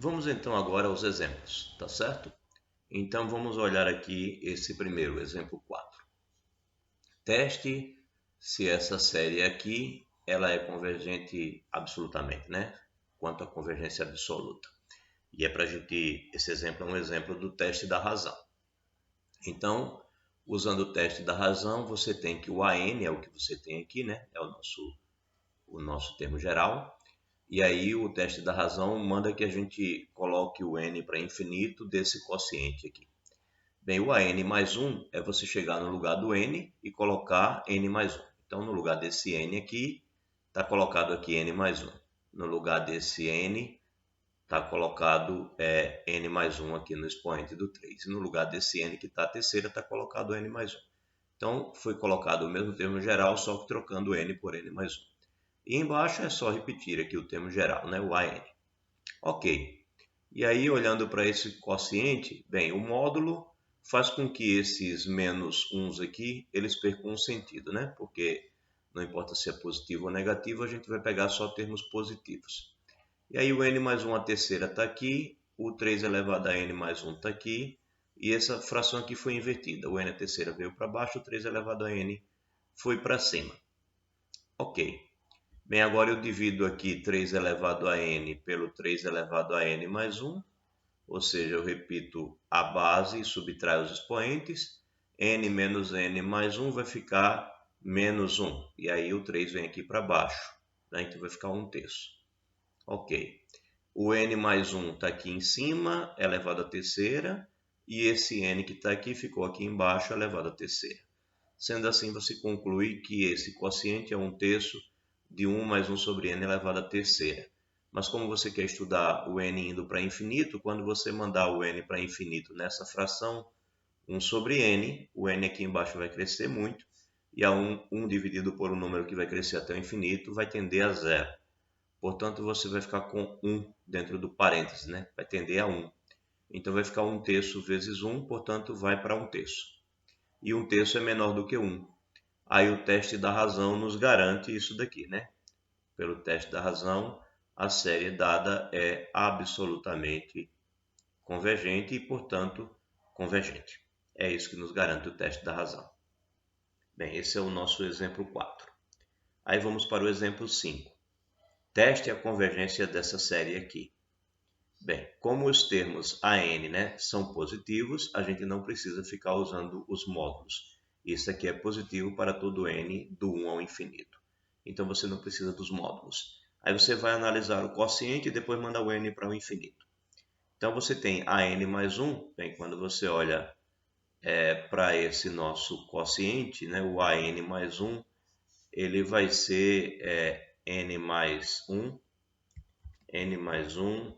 Vamos então agora aos exemplos, tá certo? Então vamos olhar aqui esse primeiro, exemplo 4. Teste se essa série aqui ela é convergente absolutamente, né? Quanto à convergência absoluta. E é para a gente, esse exemplo é um exemplo do teste da razão. Então, usando o teste da razão, você tem que o AN é o que você tem aqui, né? É o nosso termo geral. E aí o teste da razão manda que a gente coloque o n para infinito desse quociente aqui. Bem, o AN mais 1 é você chegar no lugar do n e colocar n mais 1. Então, no lugar desse n aqui, está colocado aqui n mais 1. No lugar desse n, está colocado n mais 1 aqui no expoente do 3. E no lugar desse n que está a terceira, está colocado n mais 1. Então, foi colocado o mesmo termo geral, só que trocando n por n mais 1. E embaixo é só repetir aqui o termo geral, né? O AN. Ok. E aí, olhando para esse quociente, bem, o módulo faz com que esses menos 1 aqui, eles percam um sentido, né? Porque não importa se é positivo ou negativo, a gente vai pegar só termos positivos. E aí o n mais 1 a terceira está aqui, o 3 elevado a n mais 1 está aqui, e essa fração aqui foi invertida. O n a terceira veio para baixo, o 3 elevado a n foi para cima. Ok. Bem, agora eu divido aqui 3 elevado a n pelo 3 elevado a n mais 1, ou seja, eu repito a base e subtraio os expoentes, n menos n mais 1 vai ficar menos 1, e aí o 3 vem aqui para baixo, né? Então vai ficar 1/3. Ok. O n mais 1 está aqui em cima, elevado à terceira, e esse n que está aqui ficou aqui embaixo, elevado à terceira. Sendo assim, você conclui que esse quociente é 1/3 de 1 mais 1 sobre n elevado à terceira. Mas como você quer estudar o n indo para infinito, quando você mandar o n para infinito nessa fração, 1 sobre n, o n aqui embaixo vai crescer muito, e a 1 dividido por um número que vai crescer até o infinito vai tender a 0. Portanto, você vai ficar com 1 dentro do parênteses, né? Vai tender a 1. Então, vai ficar 1/3 vezes 1, portanto, vai para 1/3. E 1/3 é menor do que 1. Aí o teste da razão nos garante isso daqui, né? Pelo teste da razão, a série dada é absolutamente convergente e, portanto, convergente. É isso que nos garante o teste da razão. Bem, esse é o nosso exemplo 4. Aí vamos para o exemplo 5. Teste a convergência dessa série aqui. Bem, como os termos AN, né, são positivos, a gente não precisa ficar usando os módulos. Isso aqui é positivo para todo n do 1 ao infinito. Então você não precisa dos módulos. Aí você vai analisar o quociente e depois manda o n para o infinito. Então você tem AN mais 1, bem, quando você olha para esse nosso quociente, né, o AN mais 1, ele vai ser n mais 1, n mais 1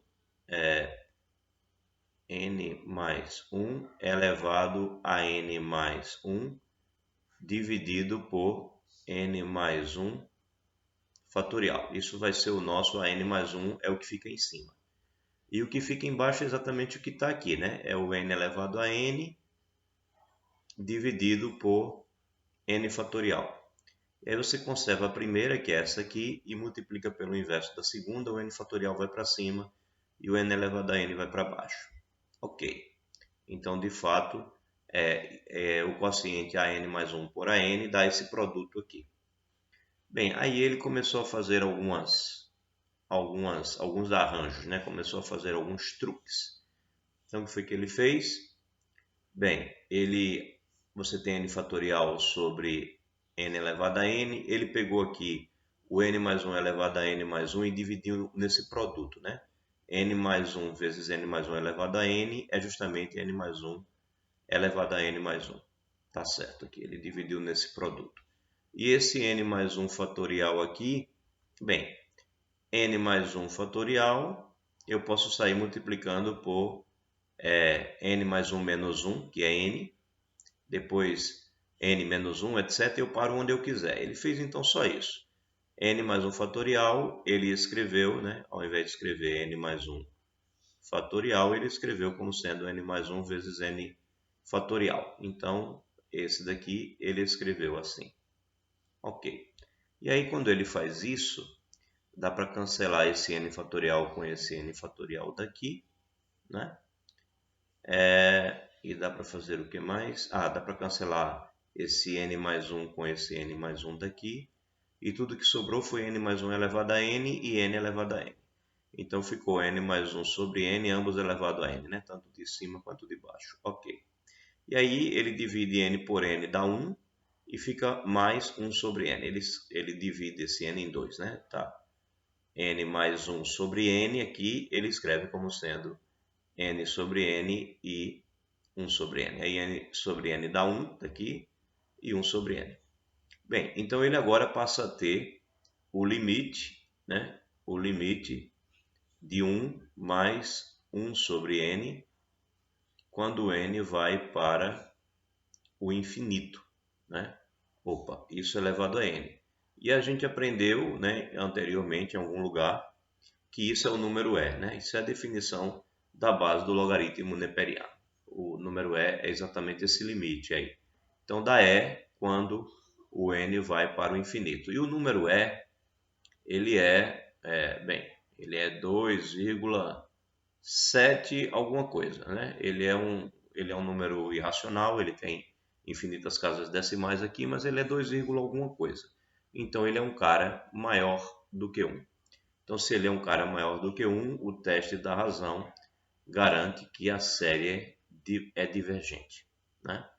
n mais 1 elevado a n mais 1 dividido por n mais 1 fatorial. Isso vai ser o nosso a n mais 1, é o que fica em cima. E o que fica embaixo é exatamente o que está aqui, né? É o n elevado a n dividido por n fatorial. E aí você conserva a primeira, que é essa aqui, e multiplica pelo inverso da segunda, o n fatorial vai para cima e o n elevado a n vai para baixo. Ok. Então, de fato, o quociente AN mais 1 por AN dá esse produto aqui. Bem, aí ele começou a fazer alguns arranjos, né? Começou a fazer alguns truques. Então, o que foi que ele fez? Bem, você tem n fatorial sobre n elevado a n, ele pegou aqui o n mais 1 elevado a n mais 1 e dividiu nesse produto, né? N mais 1 vezes n mais 1 elevado a n é justamente n mais 1 elevado a n mais 1. Tá certo aqui, ele dividiu nesse produto. E esse n mais 1 fatorial aqui, bem, n mais 1 fatorial, eu posso sair multiplicando por n mais 1 menos 1, que é n, depois n menos 1, etc. Eu paro onde eu quiser. Ele fez então só isso. N mais 1 fatorial, ele escreveu, né, ao invés de escrever n mais 1 fatorial, ele escreveu como sendo n mais 1 vezes n fatorial. Então, esse daqui ele escreveu assim. Ok. E aí, quando ele faz isso, Dá para cancelar esse n fatorial com esse n fatorial daqui, né? E dá para fazer o que mais? Dá para cancelar esse n mais 1 com esse n mais 1 daqui. E tudo que sobrou foi n mais 1 elevado a n e n elevado a n. Então ficou n mais 1 sobre n, ambos elevado a n, né? Tanto de cima quanto de baixo. Ok. E aí ele divide n por n, dá 1, e fica mais 1 sobre n. Ele divide esse n em 2, né? Tá. N mais 1 sobre n aqui, ele escreve como sendo n sobre n e 1 sobre n. Aí n sobre n dá 1 daqui e 1 sobre n. Bem, então ele agora passa a ter o limite, né? O limite de 1 mais 1 sobre n quando n vai para o infinito, né? Opa, isso é elevado a n. E a gente aprendeu, né, anteriormente em algum lugar que isso é o número e, né? Isso é a definição da base do logaritmo neperiano. O número e é exatamente esse limite aí. Então dá e quando o n vai para o infinito. E o número e, ele ele é 2,7 alguma coisa, né? Ele é um número irracional, ele tem infinitas casas decimais aqui, mas ele é 2, alguma coisa. Então ele é um cara maior do que 1. Então, se ele é um cara maior do que 1, o teste da razão garante que a série é divergente, né?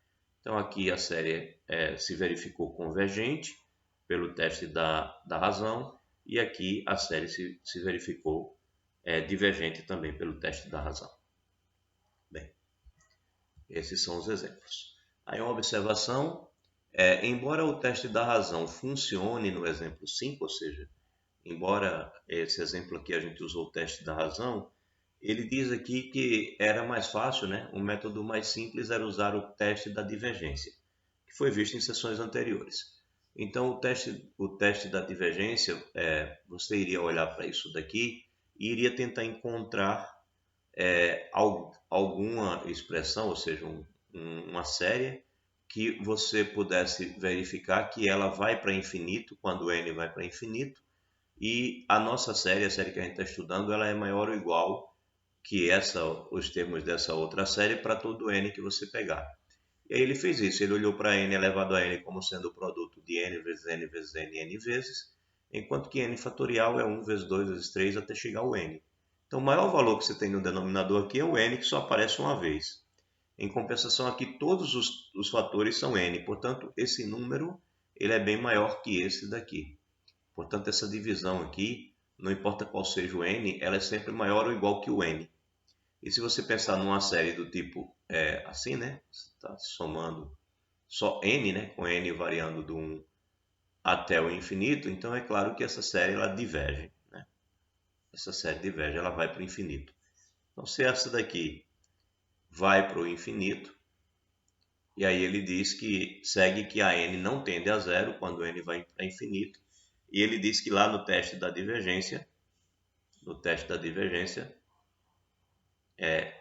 Então, aqui a série se verificou convergente pelo teste da razão, e aqui a série se verificou divergente também pelo teste da razão. Bem, esses são os exemplos. Aí uma observação, embora o teste da razão funcione no exemplo 5, ou seja, embora esse exemplo aqui a gente usou o teste da razão, ele diz aqui que era mais fácil, né? O método mais simples era usar o teste da divergência, que foi visto em sessões anteriores. Então, o teste da divergência, você iria olhar para isso daqui e iria tentar encontrar alguma expressão, ou seja, uma série que você pudesse verificar que ela vai para infinito quando n vai para infinito, e a nossa série, a série que a gente está estudando, ela é maior ou igual que os termos dessa outra série para todo n que você pegar. E aí ele fez isso, ele olhou para n elevado a n como sendo o produto de n vezes n vezes n, n vezes, enquanto que n fatorial é 1 vezes 2 vezes 3 até chegar ao n. Então o maior valor que você tem no denominador aqui é o n, que só aparece uma vez. Em compensação aqui todos os fatores são n, portanto esse número ele é bem maior que esse daqui. Portanto, essa divisão aqui, não importa qual seja o n, ela é sempre maior ou igual que o n. E se você pensar numa série do tipo assim, né? Você está somando só n, né? Com n variando do 1 até o infinito, então é claro que essa série ela diverge, né? Essa série diverge, ela vai para o infinito. Então, se essa daqui vai para o infinito, e aí ele diz que segue que a n não tende a zero quando n vai para infinito, e ele diz que lá no teste da divergência,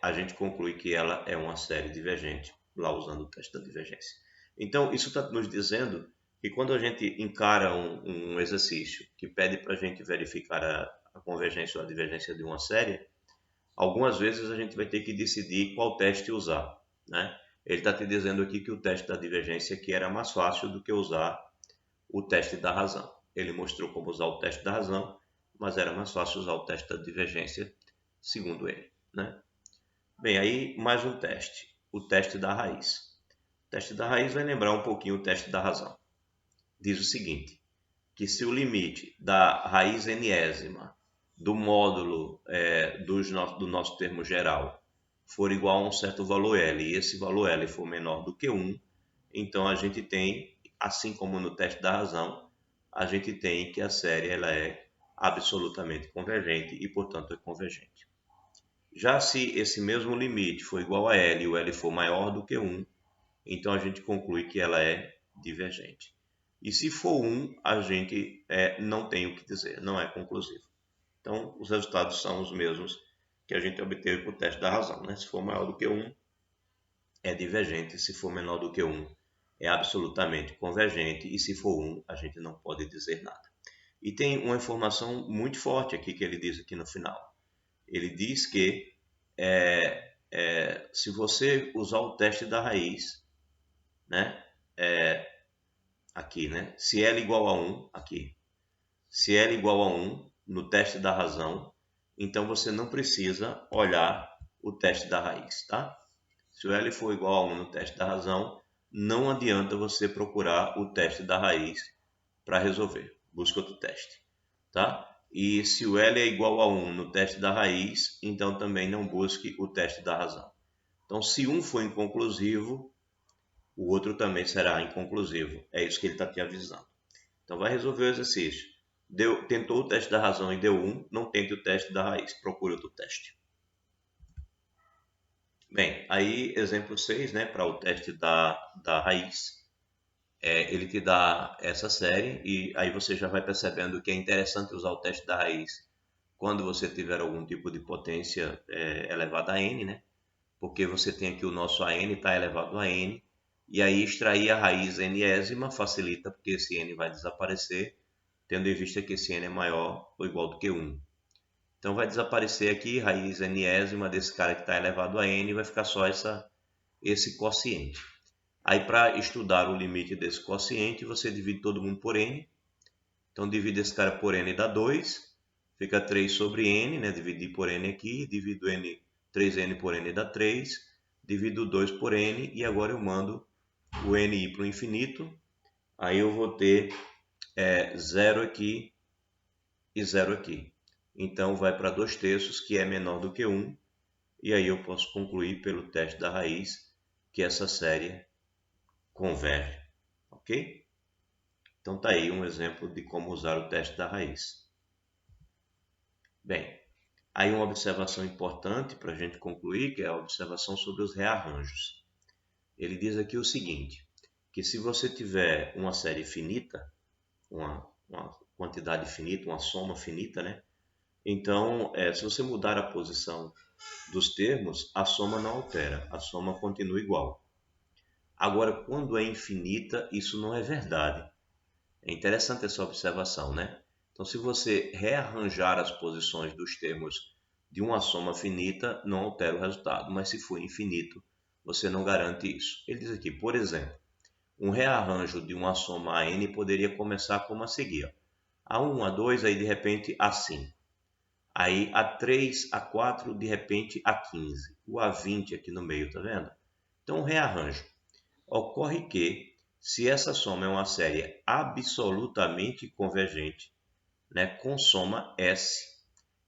a gente conclui que ela é uma série divergente, lá usando o teste da divergência. Então, isso está nos dizendo que quando a gente encara um exercício que pede para a gente verificar a convergência ou a divergência de uma série, algumas vezes a gente vai ter que decidir qual teste usar, né? Ele está te dizendo aqui que o teste da divergência aqui era mais fácil do que usar o teste da razão. Ele mostrou como usar o teste da razão, mas era mais fácil usar o teste da divergência, segundo ele, né? Bem, aí mais um teste, o teste da raiz. O teste da raiz vai lembrar um pouquinho o teste da razão. Diz o seguinte, que se o limite da raiz enésima do módulo do nosso termo geral for igual a um certo valor L, e esse valor L for menor do que 1, então a gente tem, assim como no teste da razão, a gente tem que a série ela é absolutamente convergente e, portanto, é convergente. Já se esse mesmo limite for igual a L e o L for maior do que 1, então a gente conclui que ela é divergente. E se for 1, a gente não tem o que dizer, não é conclusivo. Então, os resultados são os mesmos que a gente obteve por teste da razão, né? Se for maior do que 1, é divergente. Se for menor do que 1, é absolutamente convergente. E se for 1, a gente não pode dizer nada. E tem uma informação muito forte aqui que ele diz aqui no final. Ele diz que se você usar o teste da raiz, né, aqui, né, se L igual a 1, aqui, se L igual a 1 no teste da razão, então você não precisa olhar o teste da raiz, tá? Se o L for igual a 1 no teste da razão, não adianta você procurar o teste da raiz para resolver. Busca outro teste, tá? E se o L é igual a 1 no teste da raiz, então também não busque o teste da razão. Então, se um for inconclusivo, o outro também será inconclusivo. É isso que ele está te avisando. Então, vai resolver o exercício. Tentou o teste da razão e deu 1, não tente o teste da raiz. Procure outro teste. Bem, aí exemplo 6, né, para o teste da raiz. Ele te dá essa série e aí você já vai percebendo que é interessante usar o teste da raiz quando você tiver algum tipo de potência elevada a n, né? Porque você tem aqui o nosso AN está elevado a n, e aí extrair a raiz nésima facilita, porque esse n vai desaparecer, tendo em vista que esse n é maior ou igual do que 1. Então vai desaparecer aqui raiz nésima desse cara que está elevado a n, vai ficar só esse quociente. Aí, para estudar o limite desse quociente, você divide todo mundo por n. Então, divide esse cara por n dá 2. Fica 3 sobre n, né? Dividir por n aqui. Divido 3n por n dá 3. Divido 2 por n. E agora eu mando o n ir para o infinito. Aí eu vou ter 0 aqui e 0 aqui. Então, vai para 2/3, que é menor do que 1. E aí eu posso concluir pelo teste da raiz que essa série converge, ok? Então tá aí um exemplo de como usar o teste da raiz. Bem, aí uma observação importante para a gente concluir, que é a observação sobre os rearranjos. Ele diz aqui o seguinte, que se você tiver uma série finita, uma quantidade finita, uma soma finita, né? Então, se você mudar a posição dos termos, a soma não altera, a soma continua igual. Agora, quando é infinita, isso não é verdade. É interessante essa observação, né? Então, se você rearranjar as posições dos termos de uma soma finita, não altera o resultado. Mas se for infinito, você não garante isso. Ele diz aqui, por exemplo, um rearranjo de uma soma a n poderia começar como a seguir. A1, A2, aí de repente A5. Aí A3, A4, de repente A15. O A20 aqui no meio, tá vendo? Então, um rearranjo. Ocorre que, se essa soma é uma série absolutamente convergente, né, com soma S,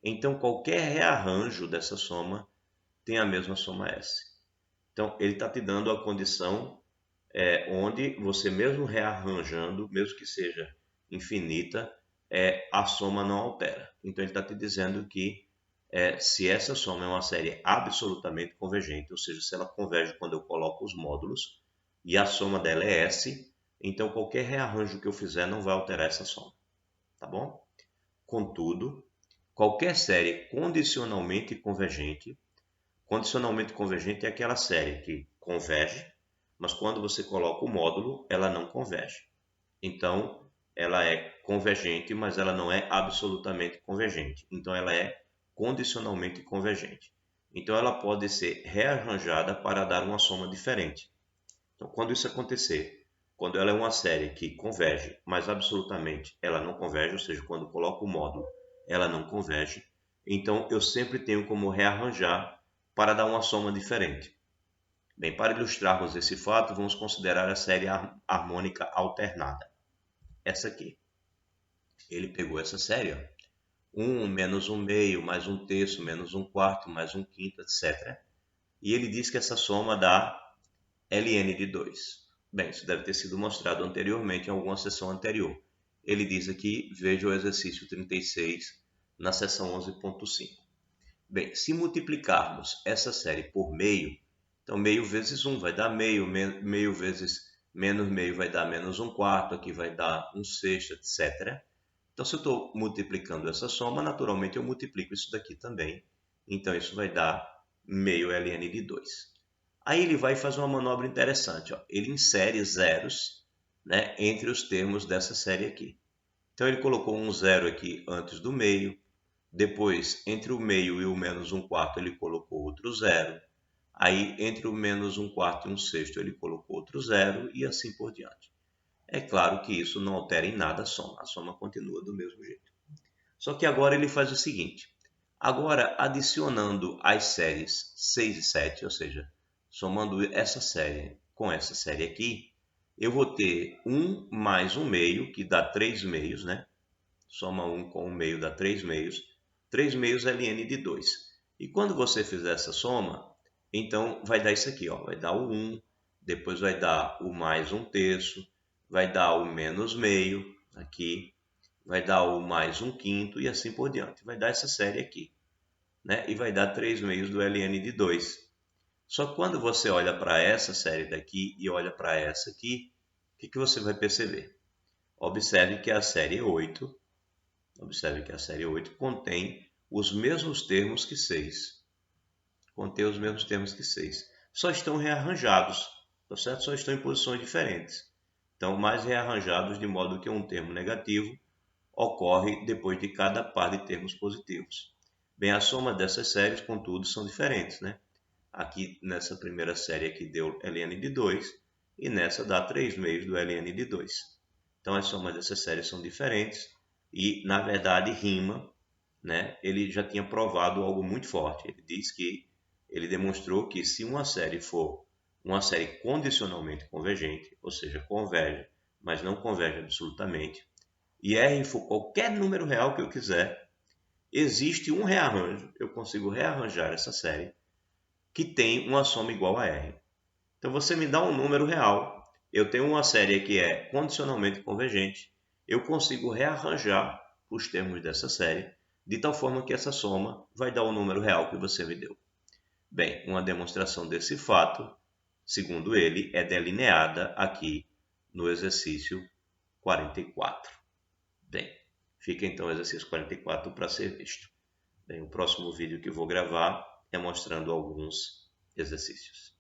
então qualquer rearranjo dessa soma tem a mesma soma S. Então, ele está te dando a condição onde você, mesmo rearranjando, mesmo que seja infinita, a soma não altera. Então, ele está te dizendo que se essa soma é uma série absolutamente convergente, ou seja, se ela converge quando eu coloco os módulos, e a soma dela é S, então qualquer rearranjo que eu fizer não vai alterar essa soma, tá bom? Contudo, qualquer série condicionalmente convergente é aquela série que converge, mas quando você coloca o módulo, ela não converge. Então, ela é convergente, mas ela não é absolutamente convergente. Então, ela é condicionalmente convergente. Então, ela pode ser rearranjada para dar uma soma diferente. Então, quando isso acontecer, quando ela é uma série que converge, mas absolutamente ela não converge, ou seja, quando coloco o módulo, ela não converge, então eu sempre tenho como rearranjar para dar uma soma diferente. Bem, para ilustrarmos esse fato, vamos considerar a série harmônica alternada. Essa aqui. Ele pegou essa série, ó, 1 menos 1 meio, mais 1 terço, menos 1 quarto, mais 1 quinto, etc. E ele diz que essa soma dá ln de 2. Bem, isso deve ter sido mostrado anteriormente em alguma sessão anterior. Ele diz aqui, veja o exercício 36 na seção 11.5. Bem, se multiplicarmos essa série por meio, então meio vezes 1 vai dar meio, meio vezes menos meio vai dar menos 1 quarto, aqui vai dar 1 sexto, etc. Então, se eu estou multiplicando essa soma, naturalmente eu multiplico isso daqui também. Então, isso vai dar meio ln de 2. Aí ele vai fazer uma manobra interessante. Ó. Ele insere zeros, né, entre os termos dessa série aqui. Então ele colocou um zero aqui antes do meio, depois entre o meio e o menos 1/4 ele colocou outro zero, aí entre o menos 1/4 e 1/6 ele colocou outro zero e assim por diante. É claro que isso não altera em nada a soma continua do mesmo jeito. Só que agora ele faz o seguinte, agora adicionando as séries 6 e 7, ou seja, somando essa série com essa série aqui, eu vou ter 1 mais 1 meio, que dá 3 meios, né? Soma 1 com 1 meio dá 3 meios. 3 meios ln de 2. E quando você fizer essa soma, então vai dar isso aqui, ó, vai dar o 1, depois vai dar o mais 1/3, vai dar o menos meio aqui, vai dar o mais 1/5 e assim por diante. Vai dar essa série aqui, né? E vai dar 3 meios do ln de 2. Só que quando você olha para essa série daqui e olha para essa aqui, o que você vai perceber? Observe que a série 8 contém os mesmos termos que 6. Contém os mesmos termos que 6. Só estão rearranjados, tá certo? Só estão em posições diferentes. Então, mais rearranjados de modo que um termo negativo ocorre depois de cada par de termos positivos. Bem, a soma dessas séries, contudo, são diferentes, né? Aqui, nessa primeira série aqui deu ln de 2 e nessa dá 3 meios do ln de 2. Então, as somas dessas séries são diferentes e, na verdade, Riemann, né, ele já tinha provado algo muito forte. Ele diz que ele demonstrou que se uma série for uma série condicionalmente convergente, ou seja, converge, mas não converge absolutamente, e R for qualquer número real que eu quiser, existe um rearranjo, eu consigo rearranjar essa série, que tem uma soma igual a R. Então você me dá um número real, eu tenho uma série que é condicionalmente convergente, eu consigo rearranjar os termos dessa série, de tal forma que essa soma vai dar o número real que você me deu. Bem, uma demonstração desse fato, segundo ele, é delineada aqui no exercício 44. Bem, fica então o exercício 44 para ser visto. Bem, o próximo vídeo que vou gravar é mostrando alguns exercícios.